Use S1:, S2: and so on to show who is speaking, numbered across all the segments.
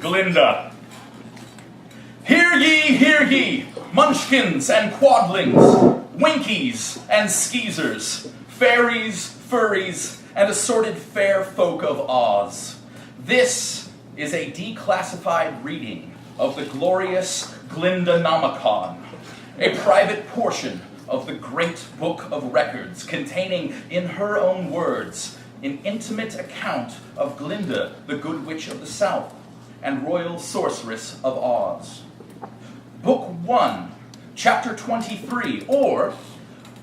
S1: Glinda. Hear ye, munchkins and quadlings, winkies and skeezers, fairies, furries, and assorted fair folk of Oz. This is a declassified reading of the glorious Glindanomicon, a private portion of the great book of records containing, in her own words, an intimate account of Glinda, the Good Witch of the South, and Royal Sorceress of Oz. Book 1, Chapter 23, or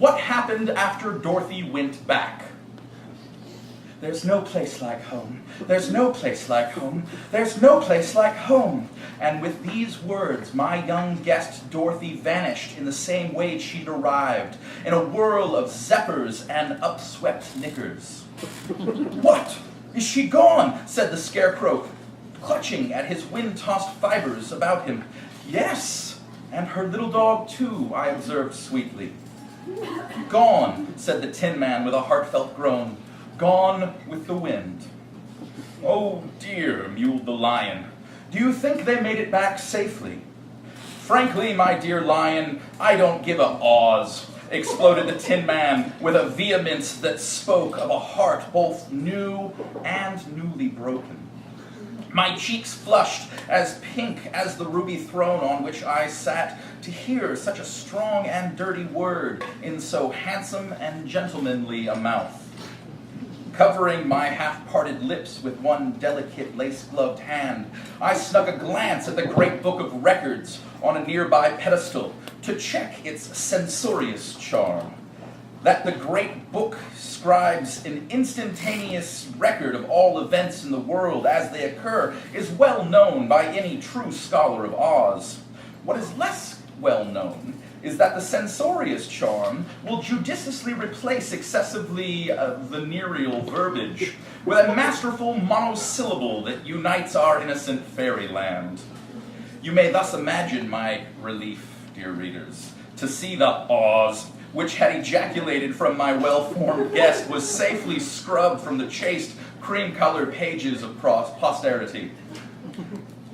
S1: What Happened After Dorothy Went Back. There's no place like home. There's no place like home. There's no place like home. And with these words, my young guest Dorothy vanished in the same way she'd arrived, in a whirl of zephyrs and upswept knickers. What? Is she gone? Said the Scarecrow, clutching at his wind-tossed fibers about him. Yes, and her little dog too, I observed sweetly. Gone, said the Tin Man with a heartfelt groan. Gone with the wind. Oh dear, mewed the Lion. Do you think they made it back safely? Frankly, my dear Lion, I don't give a Oz, exploded the Tin Man with a vehemence that spoke of a heart both new and newly broken. My cheeks flushed as pink as the ruby throne on which I sat to hear such a strong and dirty word in so handsome and gentlemanly a mouth. Covering my half-parted lips with one delicate lace-gloved hand, I snuck a glance at the great book of records on a nearby pedestal to check its censorious charm. That the great book scribes an instantaneous record of all events in the world as they occur is well known by any true scholar of Oz. What is less well known is that the censorious charm will judiciously replace excessively venereal verbiage with a masterful monosyllable that unites our innocent fairyland. You may thus imagine my relief, dear readers, to see the Oz, which had ejaculated from my well-formed guest, was safely scrubbed from the chaste, cream-colored pages of posterity.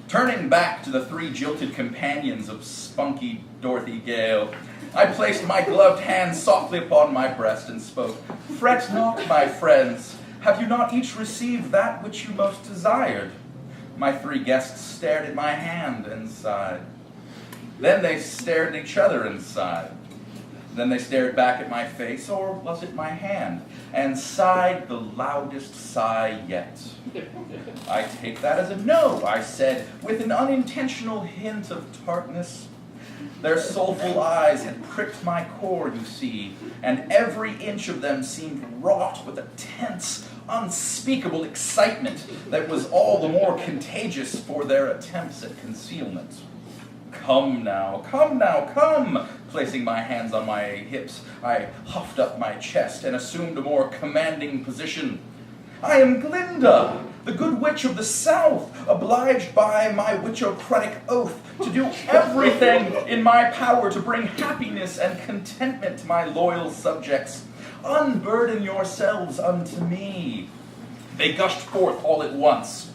S1: Turning back to the three jilted companions of spunky Dorothy Gale, I placed my gloved hand softly upon my breast and spoke. Fret not, my friends. Have you not each received that which you most desired? My three guests stared at my hand and sighed. Then they stared at each other and sighed. Then they stared back at my face, or was it my hand, and sighed the loudest sigh yet. I take that as a no, I said, with an unintentional hint of tartness. Their soulful eyes had pricked my core, you see, and every inch of them seemed wrought with a tense, unspeakable excitement that was all the more contagious for their attempts at concealment. Come now, come! Placing my hands on my hips, I huffed up my chest and assumed a more commanding position. I am Glinda, the Good Witch of the South, obliged by my witchocratic oath to do everything in my power to bring happiness and contentment to my loyal subjects. Unburden yourselves unto me. They gushed forth all at once.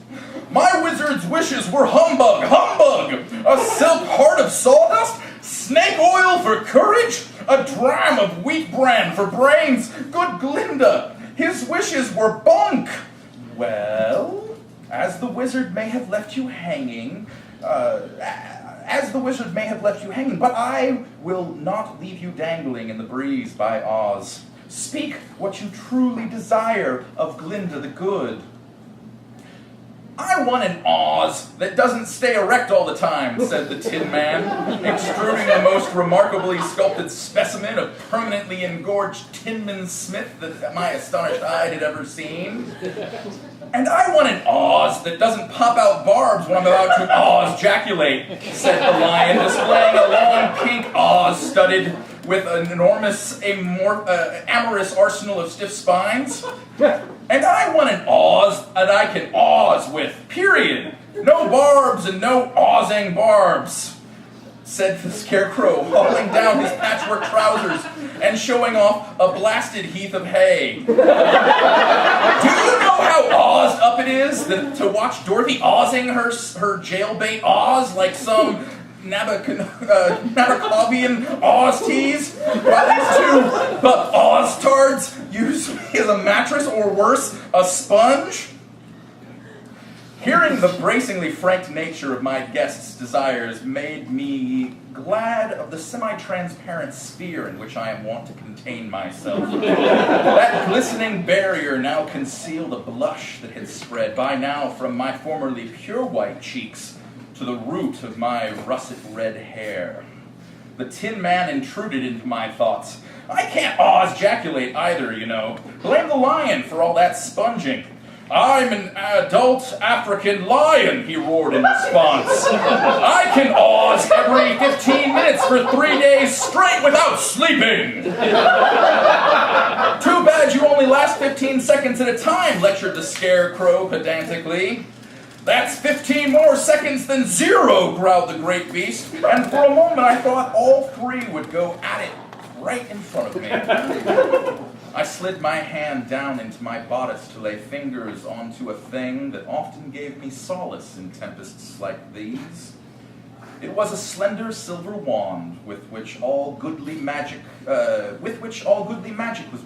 S1: My wizard's wishes were humbug, humbug! A silk heart of sawdust? Snake oil for courage? A dram of wheat bran for brains? Good Glinda, his wishes were bunk! Well, as the wizard may have left you hanging, but I will not leave you dangling in the breeze by Oz. Speak what you truly desire of Glinda the Good. I want an Oz that doesn't stay erect all the time, said the Tin Man, extruding the most remarkably sculpted specimen of permanently engorged Tinman Smith that my astonished eye had ever seen. And I want an Oz that doesn't pop out barbs when I'm about to Oz-jaculate, said the Lion, displaying a long pink Oz studded with an enormous amorous arsenal of stiff spines. And I want an Oz that I can Oz with, period. No barbs and no Ozzing barbs, said the Scarecrow, hauling down his patchwork trousers and showing off a blasted heath of hay. Do you know how awed up it is to watch Dorothy Ozzing her jailbait Oz like some Nabokovian Oz tease? While these two Oztards use me as a mattress, or worse, a sponge? Hearing the bracingly frank nature of my guest's desires made me glad of the semi-transparent sphere in which I am wont to contain myself. That glistening barrier now concealed a blush that had spread by now from my formerly pure white cheeks to the root of my russet red hair. The Tin Man intruded into my thoughts. I can't Oz-jaculate either, you know. Blame the lion for all that sponging. I'm an adult African lion, he roared in response. I can Oz every 15 minutes for 3 days straight without sleeping. Too bad you only last 15 seconds at a time, lectured the Scarecrow pedantically. That's 15 more seconds than 0, growled the great beast, and for a moment I thought all three would go at it right in front of me. I slid my hand down into my bodice to lay fingers onto a thing that often gave me solace in tempests like these. It was a slender silver wand with which all goodly magic was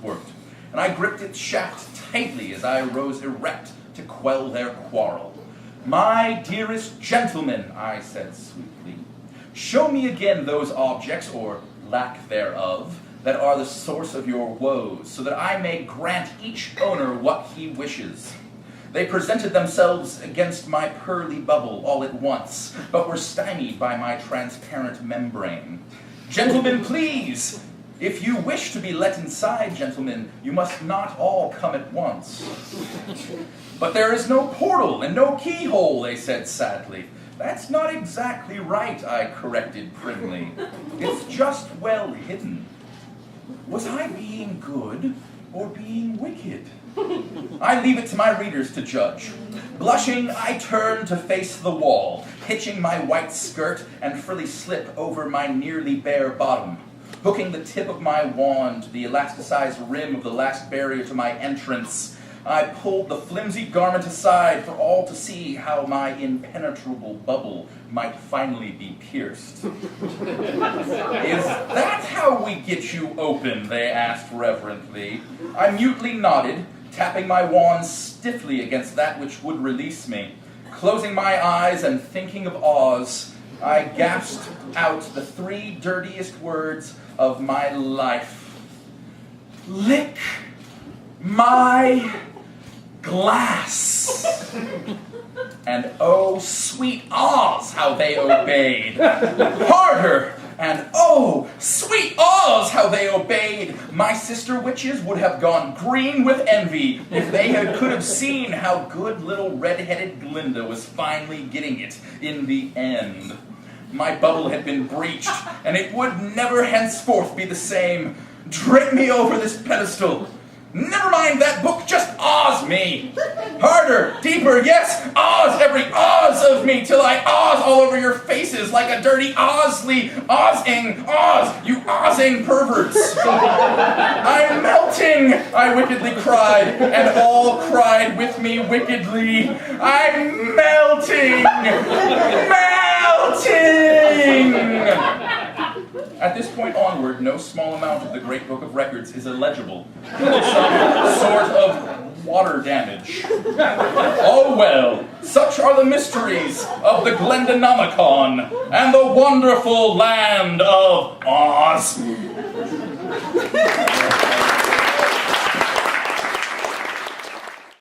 S1: worked, and I gripped its shaft tightly as I rose erect to quell their quarrel. My dearest gentlemen, I said sweetly, show me again those objects, or lack thereof, that are the source of your woes, so that I may grant each owner what he wishes. They presented themselves against my pearly bubble all at once, but were stymied by my transparent membrane. Gentlemen, please! If you wish to be let inside, gentlemen, you must not all come at once. But there is no portal and no keyhole, they said sadly. That's not exactly right, I corrected primly. It's just well hidden. Was I being good or being wicked? I leave it to my readers to judge. Blushing, I turned to face the wall, hitching my white skirt and frilly slip over my nearly bare bottom. Hooking the tip of my wand to the elasticized rim of the last barrier to my entrance, I pulled the flimsy garment aside for all to see how my impenetrable bubble might finally be pierced. Is that how we get you open? They asked reverently. I mutely nodded, tapping my wand stiffly against that which would release me. Closing my eyes and thinking of Oz, I gasped out the 3 dirtiest words of my life. Lick my glass. And oh, sweet Oz, how they obeyed. Harder! And oh, sweet Oz, how they obeyed. My sister witches would have gone green with envy if they could have seen how good little red-headed Glinda was finally getting it in the end. My bubble had been breached, and it would never henceforth be the same. Drape me over this pedestal. Never mind that book, just Oz me. Harder, deeper, yes, Oz every Oz of me, till I Oz all over your faces like a dirty Ozly, Ozing, Oz, you Ozing perverts. I'm melting, I wickedly cried, and all cried with me wickedly. I'm melting, melting. At this point onward, no small amount of the Great Book of Records is illegible, due to some sort of water damage. Oh well, such are the mysteries of the Glendonomicon and the wonderful land of Oz.